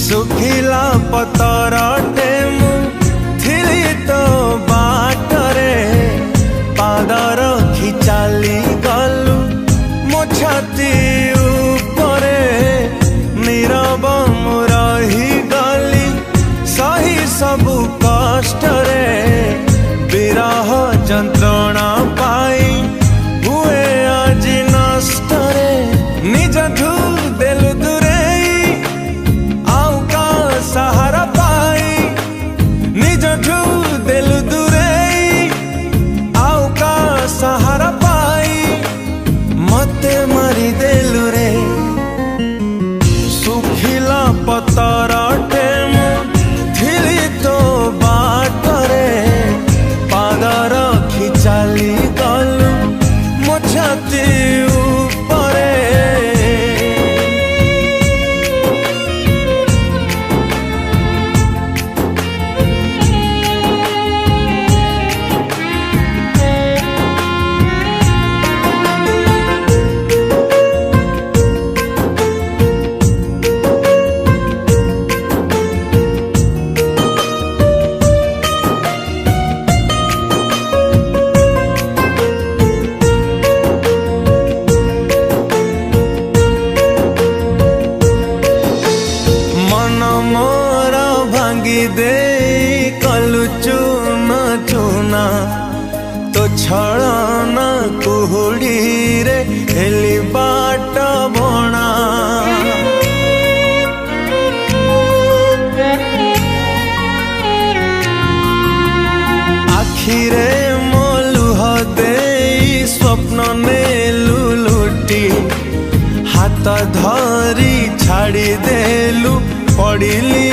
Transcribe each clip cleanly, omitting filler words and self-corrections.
सुखिला पतरटे मु थिली तो बाटरे पाद रखी चाली गलु मो छाती उपरे नीरव मु रही गली सही सबु कष्टरे विरह जंत्रणा पाई हुए आज नष्टरे निजठू देलु दूरेई आउ का सहारा पाई निजठू देलु दूरेई आउ का सहारा पाई मते मारी देलु रे सुखिला पतरटे मु थिली तो बाटरे पाद रखी चाली गलु मो छाती उपरे। दे कलु चूना चूना तो छड़ना कुहुड़ी रे हेली बाट बणा आखिरे मो लुह दे स्वप्न नेलु लुटी हाथ धरी छाड़ी देलु पड़िली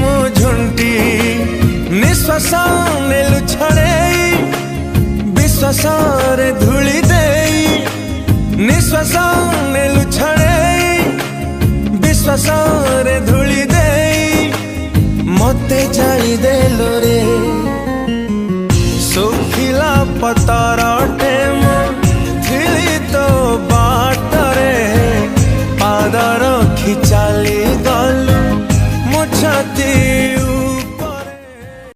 मो झुंटी निश्वास नेलु छड़े विश्वास रे धूली देई निश्वास नेलु छड़े विश्वास रे धूली देई मते जाई देलु रे सुखिला पतरटे मु थिली तो बाटरे पाद रखी चाली गलु मो छाती